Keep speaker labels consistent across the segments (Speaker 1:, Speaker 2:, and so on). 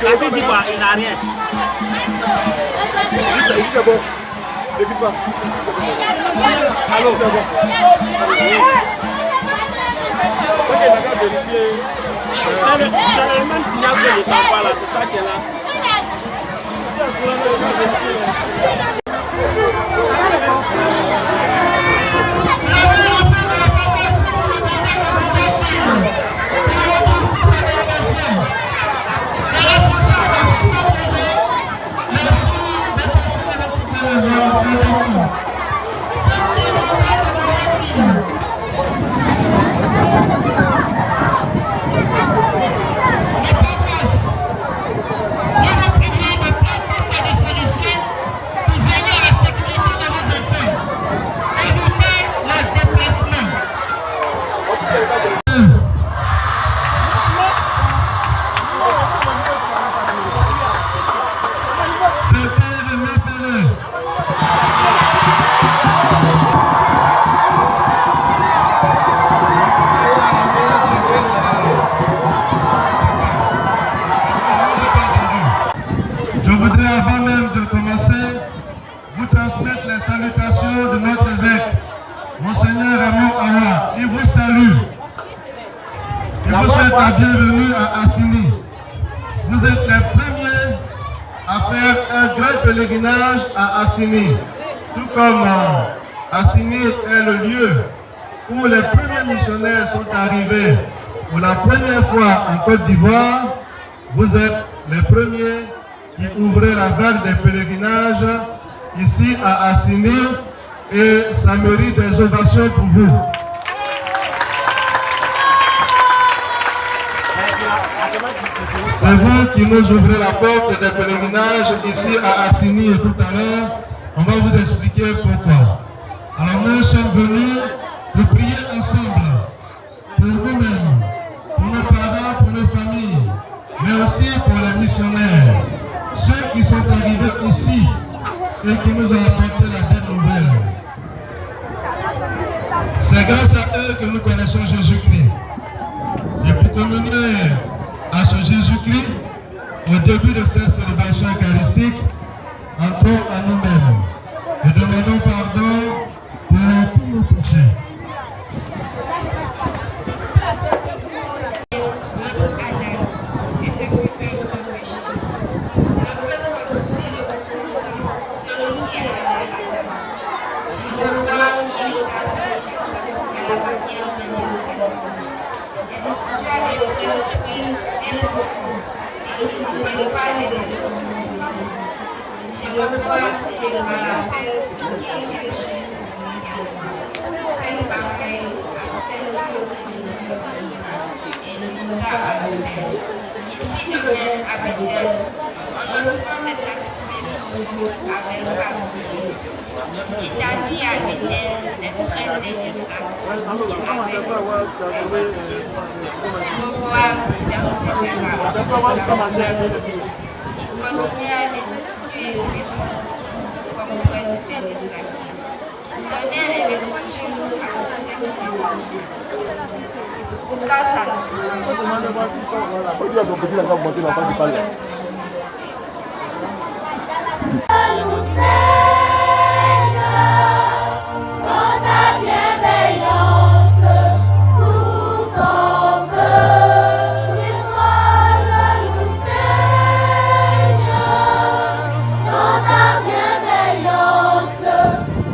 Speaker 1: Assez dit quoi, il n'a rien.
Speaker 2: C'est bon. N'écoute pas.
Speaker 1: Allô, c'est bon. C'est le même signal que je t'envoie là, c'est ça qui est là.
Speaker 3: Je voudrais avant même de commencer vous transmettre les salutations de notre évêque, Monseigneur Raymond Awa. Il vous salue. Il vous souhaite la bienvenue à Assini. Vous êtes les premiers à faire un grand pèlerinage à Assini. Tout comme Assini est le lieu où les premiers missionnaires sont arrivés pour la première fois en Côte d'Ivoire, vous êtes les premiers qui ouvraient la vague des pèlerinages ici à Assini et ça mérite des ovations pour vous. C'est vous qui nous ouvrez la porte des pèlerinages ici à Assini et tout à l'heure, on va vous expliquer pourquoi. Alors nous sommes venus pour prier ensemble, pour vous-même, pour nos parents, pour nos familles, mais aussi pour les missionnaires, ceux qui sont arrivés ici et qui nous ont apporté la bonne nouvelle. C'est grâce à eux que nous connaissons Jésus-Christ. Et pour communier à ce Jésus-Christ, au début de cette célébration eucharistique, entrons à nous-mêmes et demandons pardon pour tous nos péchés.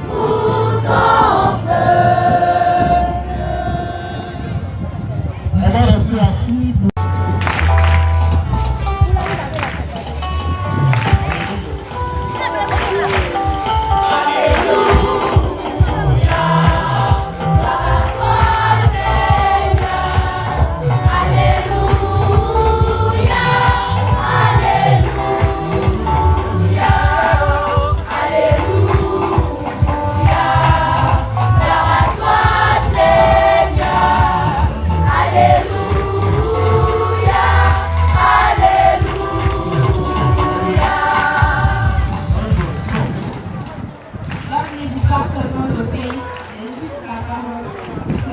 Speaker 4: Pour ton peuple.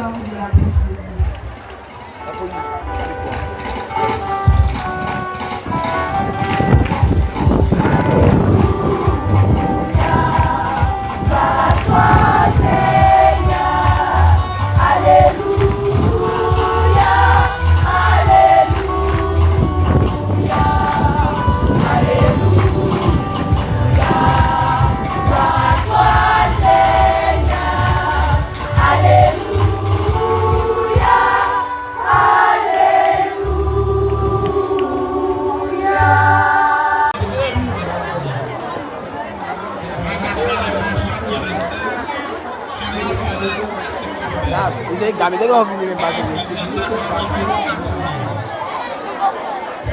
Speaker 4: langue de la bouche de Dieu.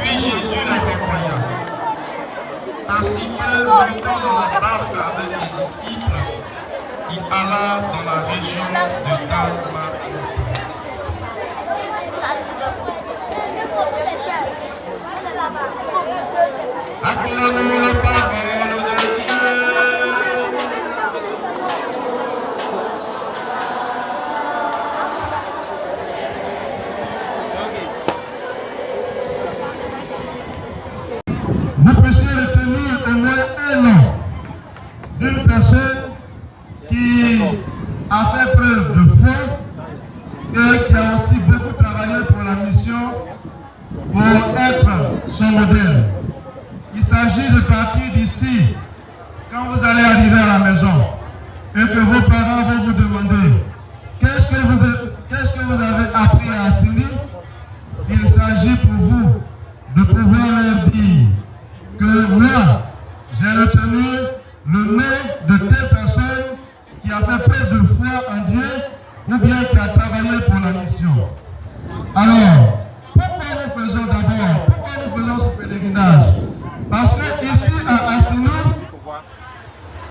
Speaker 3: Puis Jésus l'accompagna. Ainsi que montant dans la barque avec ses disciples, il alla dans la région de Dalma. Acclamons la parole de Dieu. Vous puissiez retenir au moins un nom d'une personne qui a fait preuve de foi et qui a aussi beaucoup travaillé pour la mission pour être son modèle. Il s'agit de partir d'ici quand vous allez arriver à la maison et que vos parents vont vous demander qu'est-ce que vous avez appris à Assini. Il s'agit pour vous de pouvoir leur dire que moi, j'ai retenu le nom de telle personne qui a fait preuve de foi en Dieu ou bien qui a travaillé pour la mission. Alors, pourquoi nous faisons d'abord, pourquoi nous faisons ce pèlerinage? Parce que ici à Assini,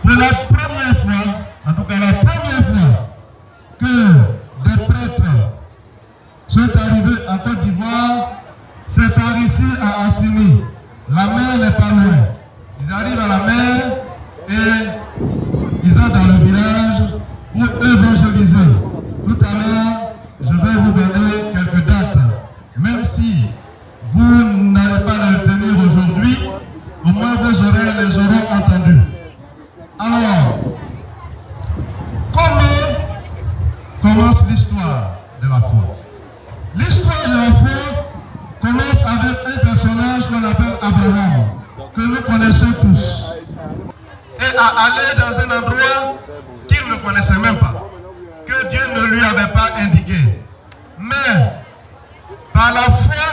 Speaker 3: pour la première fois, en tout cas la première fois que des prêtres sont arrivés en Côte d'Ivoire, c'est par ici à Assini. La mer n'est pas loin. Ils arrivent à la mer et ils entrent dans le village pour évangéliser. Tout à l'heure, je vais vous donner quelques dates. Même si vous n'allez pas les retenir aujourd'hui, au moins vos oreilles les auront entendues. Alors, comment commence l'histoire de la foi? L'histoire de la foi commence avec un personnage qu'on appelle Abraham, que nous connaissons tous. Et à aller dans un endroit qu'il ne connaissait même pas, que Dieu ne lui avait pas indiqué. Mais par la foi,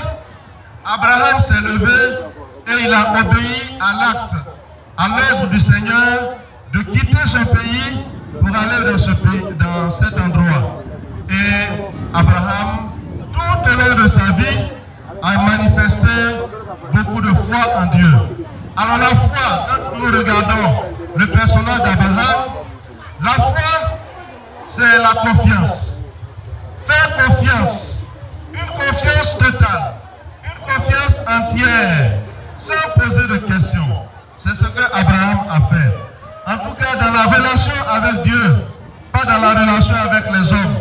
Speaker 3: Abraham s'est levé et il a obéi à l'acte, à l'œuvre du Seigneur, de quitter son pays pour aller dans cet endroit. Et Abraham, tout au long de sa vie, a manifesté beaucoup de foi en Dieu. Alors la foi, quand nous regardons le personnage d'Abraham, la foi, c'est la confiance. Faire confiance, une confiance totale, une confiance entière, sans poser de questions. C'est ce que Abraham a fait. En tout cas, dans la relation avec Dieu, pas dans la relation avec les hommes.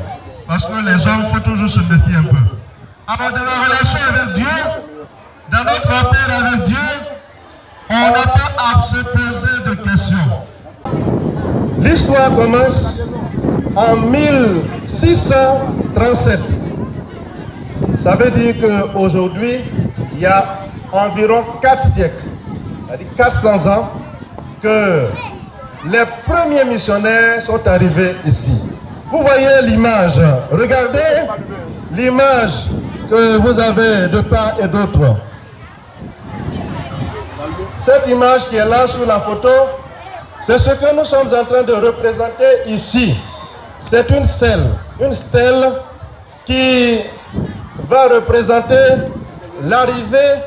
Speaker 3: Parce que les hommes, il faut toujours se méfier un peu. Alors, dans la relation avec Dieu, dans notre rapport avec Dieu, on n'a pas à se poser de questions. L'histoire commence en 1637. Ça veut dire qu'aujourd'hui, il y a environ 4 siècles, c'est-à-dire 400 ans, que les premiers missionnaires sont arrivés ici. Vous voyez l'image, regardez l'image que vous avez de part et d'autre. Cette image qui est là sur la photo, c'est ce que nous sommes en train de représenter ici. C'est une stèle qui va représenter l'arrivée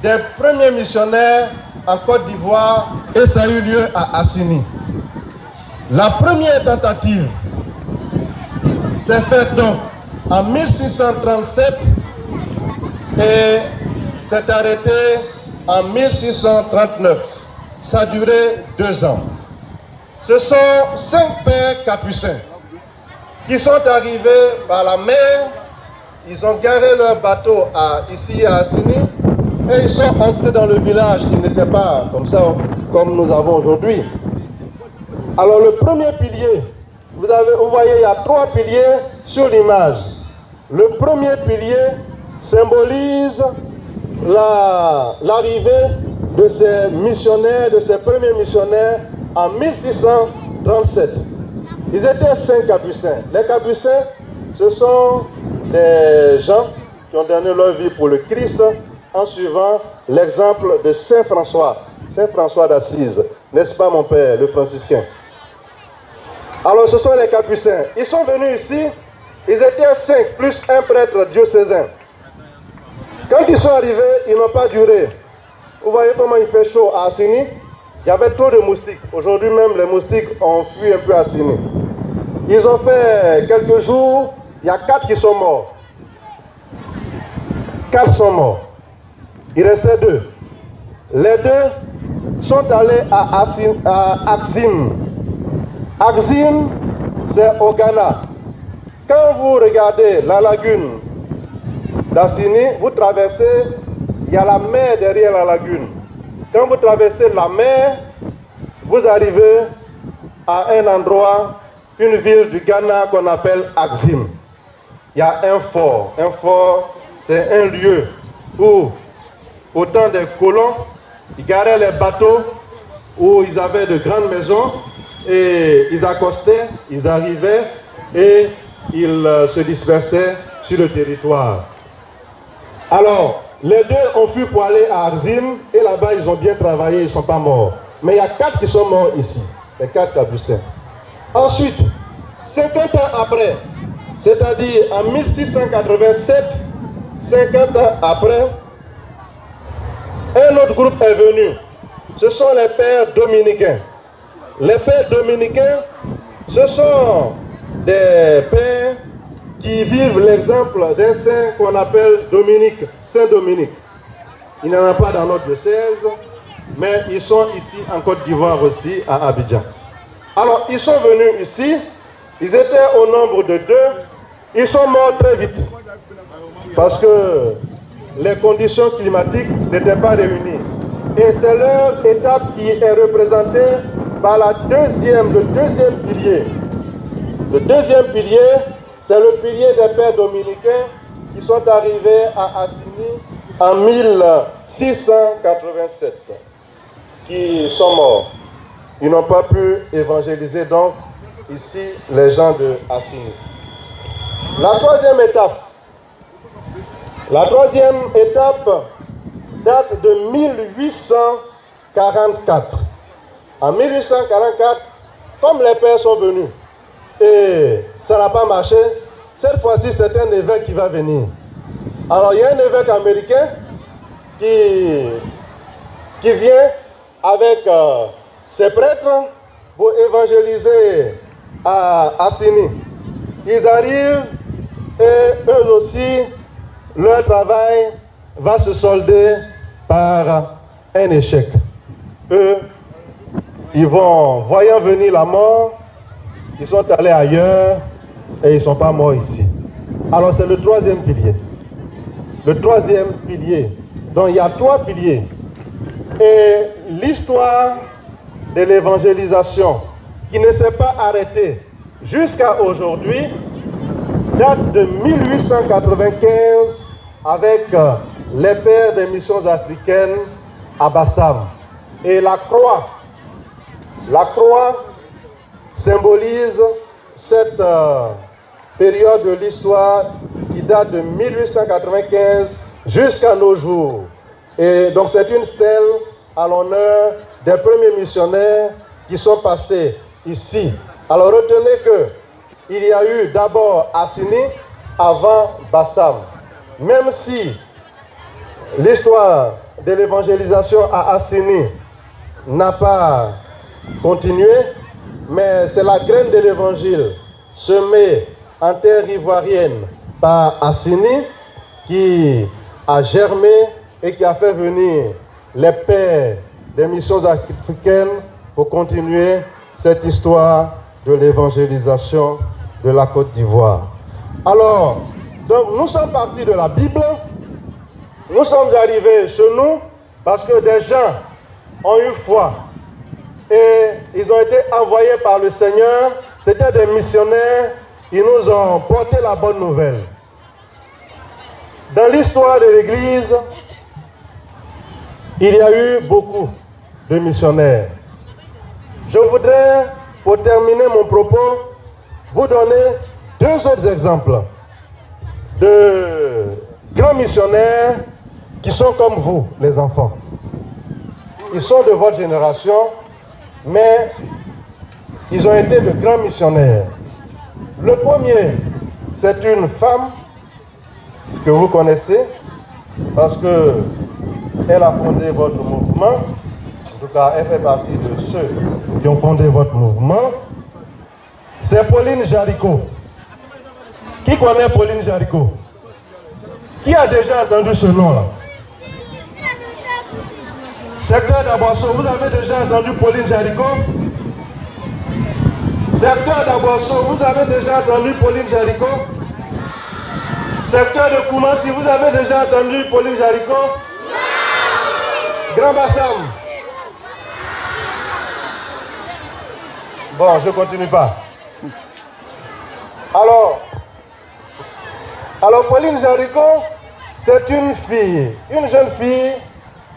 Speaker 3: des premiers missionnaires en Côte d'Ivoire et ça a eu lieu à Assini. La première tentative s'est faite donc en 1637 et s'est arrêtée en 1639. Ça a duré 2 ans. Ce sont 5 pères capucins
Speaker 4: qui sont arrivés par la mer. Ils ont garé leur bateau ici à Assini et ils sont entrés dans le village qui n'était pas comme ça, comme nous avons aujourd'hui. Alors le premier pilier, vous voyez, il y a 3 piliers sur l'image. Le premier pilier symbolise l'arrivée de ces missionnaires, de ces premiers missionnaires en 1637. Ils étaient 5 capucins. Les capucins, ce sont des gens qui ont donné leur vie pour le Christ en suivant l'exemple de Saint François d'Assise. N'est-ce pas mon père, le franciscain? Alors ce sont les capucins. Ils sont venus ici, ils étaient 5 plus un prêtre diocésain. Quand ils sont arrivés, ils n'ont pas duré. Vous voyez comment il fait chaud à Assini? Il y avait trop de moustiques. Aujourd'hui même, les moustiques ont fui un peu à Assini. Ils ont fait quelques jours, il y a 4 qui sont morts. 4 sont morts. Il restait 2. Les 2 sont allés à Axim. Axim, c'est au Ghana. Quand vous regardez la lagune d'Assini, vous traversez, il y a la mer derrière la lagune. Quand vous traversez la mer, vous arrivez à un endroit, une ville du Ghana qu'on appelle Axim. Il y a un fort. Un fort, c'est un lieu où, au temps des colons, ils garaient les bateaux, où ils avaient de grandes maisons, et ils accostaient, ils arrivaient, et ils se dispersaient sur le territoire. Alors, les 2 ont fui pour aller à Axim, et là-bas, ils ont bien travaillé, ils ne sont pas morts. Mais il y a 4 qui sont morts ici, les 4 capucins. Ensuite, 50 ans après, c'est-à-dire en 1687, 50 ans après, un autre groupe est venu. Ce sont les pères dominicains. Les pères dominicains, ce sont des pères qui vivent l'exemple d'un saint qu'on appelle Dominique, Saint Dominique. Il n'y en a pas dans notre diocèse, mais ils sont ici en Côte d'Ivoire aussi, à Abidjan. Alors, ils sont venus ici, ils étaient au nombre de 2, ils sont morts très vite, parce que les conditions climatiques n'étaient pas réunies. Et c'est leur étape qui est représentée par le deuxième pilier. Le deuxième pilier, c'est le pilier des pères dominicains qui sont arrivés à Assini en 1687, qui sont morts. Ils n'ont pas pu évangéliser donc ici les gens de Assini. La troisième étape date de 1844. En 1844, comme les pères sont venus et ça n'a pas marché, cette fois-ci c'est un évêque qui va venir. Alors il y a un évêque américain qui vient avec ses prêtres pour évangéliser à Assini. Ils arrivent et eux aussi, leur travail va se solder par un échec. Eux, ils vont, voyant venir la mort, ils sont allés ailleurs et ils ne sont pas morts ici. Alors c'est le troisième pilier. Le troisième pilier. Donc il y a 3 piliers. Et l'histoire de l'évangélisation qui ne s'est pas arrêtée jusqu'à aujourd'hui date de 1895 avec les pères des missions africaines à Bassam. Et la croix symbolise cette période de l'histoire qui date de 1895 jusqu'à nos jours. Et donc c'est une stèle à l'honneur des premiers missionnaires qui sont passés ici. Alors retenez que il y a eu d'abord Assini avant Bassam. Même si l'histoire de l'évangélisation à Assini n'a pas continué, mais c'est la graine de l'évangile semée en terre ivoirienne par Assini qui a germé et qui a fait venir les pères des missions africaines pour continuer cette histoire de l'évangélisation de la Côte d'Ivoire. Alors, donc nous sommes partis de la Bible, nous sommes arrivés chez nous parce que des gens ont eu foi et ils ont été envoyés par le Seigneur, c'était des missionnaires, ils nous ont porté la bonne nouvelle. Dans l'histoire de l'Église, il y a eu beaucoup de missionnaires. Je voudrais, pour terminer mon propos, vous donner deux autres exemples de grands missionnaires qui sont comme vous, les enfants. Ils sont de votre génération, mais ils ont été de grands missionnaires. Le premier, c'est une femme que vous connaissez, parce qu'elle a fondé votre mouvement. En tout cas, elle fait partie de ceux qui ont fondé votre mouvement. C'est Pauline Jaricot. Qui connaît Pauline Jaricot? Qui a déjà entendu ce nom-là? Secteur d'Aboisseau, vous avez déjà entendu Pauline Jaricot? Secteur d'Aboisseau, vous avez déjà entendu Pauline Jaricot? Secteur de Koumassi, vous avez déjà entendu Pauline Jaricot? Grand Bassam. Bon, je ne continue pas. Alors Pauline Jaricot, c'est une fille, une jeune fille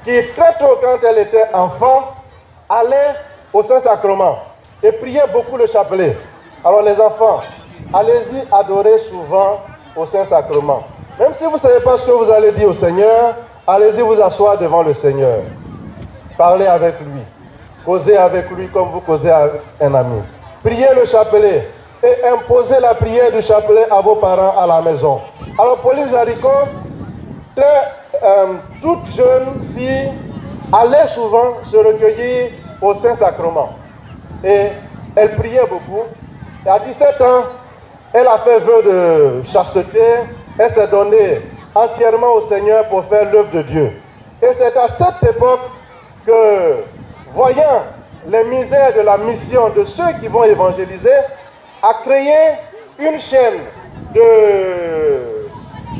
Speaker 4: qui très tôt, quand elle était enfant, allait au Saint-Sacrement et priait beaucoup le chapelet. Alors les enfants, allez-y adorer souvent au Saint-Sacrement. Même si vous ne savez pas ce que vous allez dire au Seigneur, allez-y vous asseoir devant le Seigneur. Parlez avec lui. Causez avec lui comme vous causez avec un ami. Priez le chapelet et imposez la prière du chapelet à vos parents à la maison. Alors Pauline Jaricot, toute jeune fille, allait souvent se recueillir au Saint-Sacrement. Et elle priait beaucoup. Et à 17 ans, elle a fait vœu de chasteté. Elle s'est donnée entièrement au Seigneur pour faire l'œuvre de Dieu. Et c'est à cette époque que, voyant les misères de la mission de ceux qui vont évangéliser, a créé une chaîne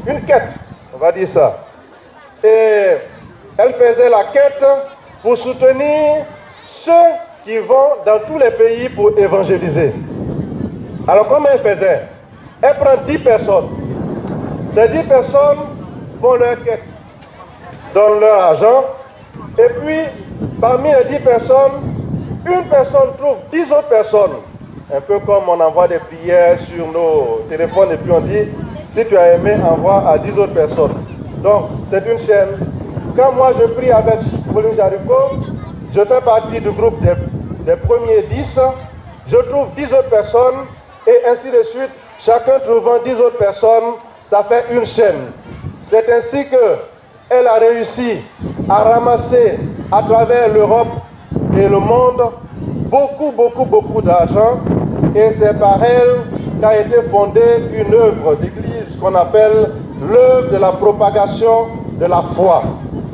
Speaker 4: une quête, on va dire ça. Et elle faisait la quête pour soutenir ceux qui vont dans tous les pays pour évangéliser. Alors comment elle faisait? Elle prend 10 personnes. Ces 10 personnes font leur quête, donnent leur argent, et puis parmi les 10 personnes, une personne trouve 10 autres personnes. Un peu comme on envoie des prières sur nos téléphones et puis on dit, si tu as aimé, envoie à 10 autres personnes. Donc c'est une chaîne. Quand moi je prie avec Pauline Jaricot, je fais partie du groupe des premiers 10, je trouve 10 autres personnes et ainsi de suite, chacun trouvant 10 autres personnes, ça fait une chaîne. C'est ainsi qu'elle a réussi à ramasser à travers l'Europe et le monde beaucoup d'argent, et c'est par elle qu'a été fondée une œuvre d'église qu'on appelle l'œuvre de la propagation de la foi.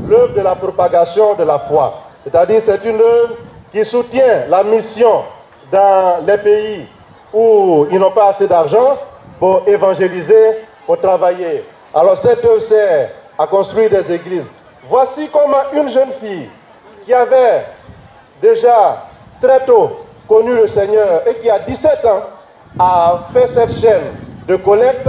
Speaker 4: L'œuvre de la propagation de la foi. C'est-à-dire c'est une œuvre qui soutient la mission dans les pays où ils n'ont pas assez d'argent pour évangéliser, pour travailler. Alors cette œuvre sert à construire des églises. Voici comment une jeune fille qui avait déjà très tôt connu le Seigneur et qui a 17 ans a fait cette chaîne de collecte,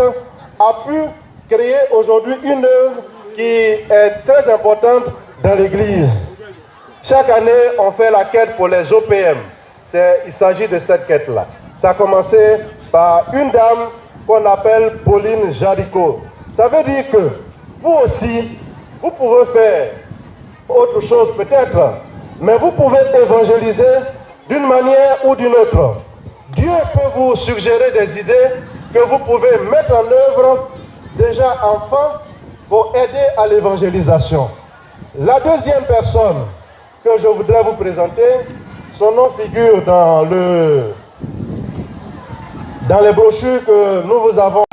Speaker 4: a pu créer aujourd'hui une œuvre qui est très importante dans l'église. Chaque année, on fait la quête pour les OPM. Il s'agit de cette quête-là. Ça a commencé par une dame qu'on appelle Pauline Jaricot. Ça veut dire que vous aussi, vous pouvez faire autre chose peut-être, mais vous pouvez évangéliser d'une manière ou d'une autre. Dieu peut vous suggérer des idées que vous pouvez mettre en œuvre déjà enfant pour aider à l'évangélisation. La deuxième personne que je voudrais vous présenter, son nom figure dans les brochures que nous vous avons.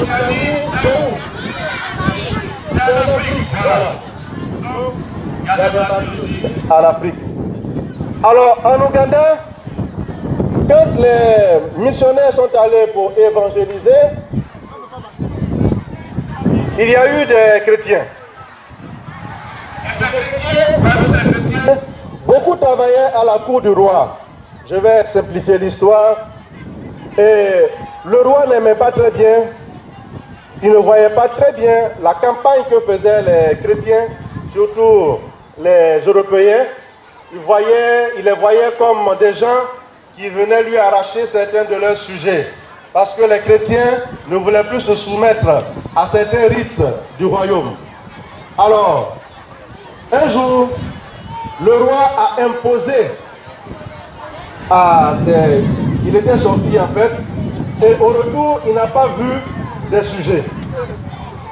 Speaker 4: L'Occitanie, c'est où?
Speaker 3: C'est en Afrique, voilà. Donc, il y a des parties aussi.
Speaker 4: En Afrique. Alors, en Ouganda, quand les missionnaires sont allés pour évangéliser, il y a eu des chrétiens.
Speaker 3: Et ces chrétiens, parmi ces chrétiens,
Speaker 4: Beaucoup travaillaient à la cour du roi. Je vais simplifier l'histoire. Et le roi n'aimait pas très bien, il ne voyait pas très bien la campagne que faisaient les chrétiens, surtout les Européens. Il les voyait comme des gens qui venaient lui arracher certains de leurs sujets. Parce que les chrétiens ne voulaient plus se soumettre à certains rites du royaume. Alors, un jour, le roi a imposé il était sorti en fait, et au retour, il n'a pas vu ses sujets.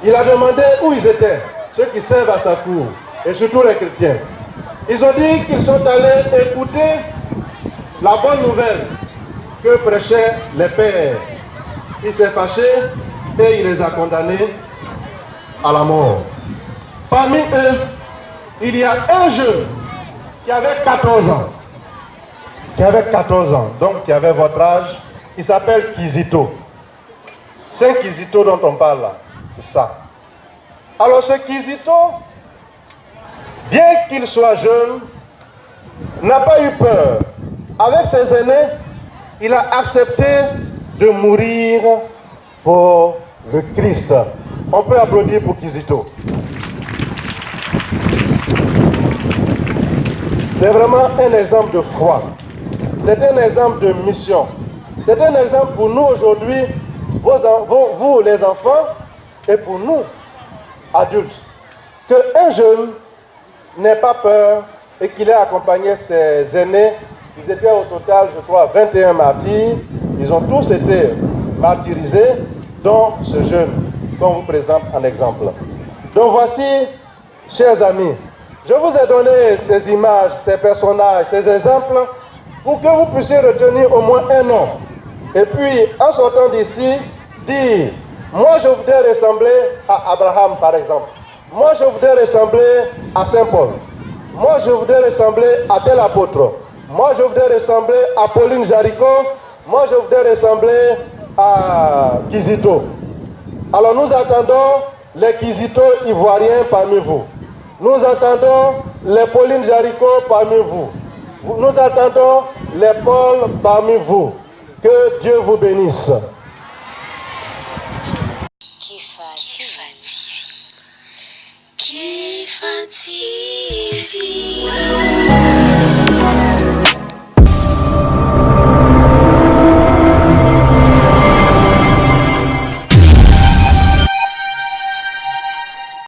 Speaker 4: Il a demandé où ils étaient, ceux qui servent à sa cour, et surtout les chrétiens. Ils ont dit qu'ils sont allés écouter la bonne nouvelle que prêchaient les pères. Il s'est fâché et il les a condamnés à la mort. Parmi eux, il y a un jeune qui avait 14 ans. Donc qui avait votre âge. Il s'appelle Kizito. C'est Kizito dont on parle là. C'est ça. Alors ce Kizito, bien qu'il soit jeune, n'a pas eu peur. Avec ses aînés, il a accepté de mourir pour le Christ. On peut applaudir pour Kizito. C'est vraiment un exemple de foi. C'est un exemple de mission. C'est un exemple pour nous aujourd'hui, vous les enfants, et pour nous, adultes, qu'un jeune n'ait pas peur et qu'il ait accompagné ses aînés. Ils étaient au total, je crois, 21 martyrs. Ils ont tous été martyrisés, dont ce jeune qu'on vous présente en exemple. Donc voici, chers amis, je vous ai donné ces images, ces personnages, ces exemples, pour que vous puissiez retenir au moins un nom. Et puis, en sortant d'ici, dire, moi je voudrais ressembler à Abraham par exemple. Moi je voudrais ressembler à Saint Paul. Moi je voudrais ressembler à tel apôtre. Moi je voudrais ressembler à Pauline Jaricot. Moi je voudrais ressembler à Kizito. Alors nous attendons les Kizito ivoiriens parmi vous. Nous attendons les Pauline Jaricot parmi vous. Nous attendons les Paul parmi vous. Que Dieu vous bénisse.
Speaker 5: Kifa TV.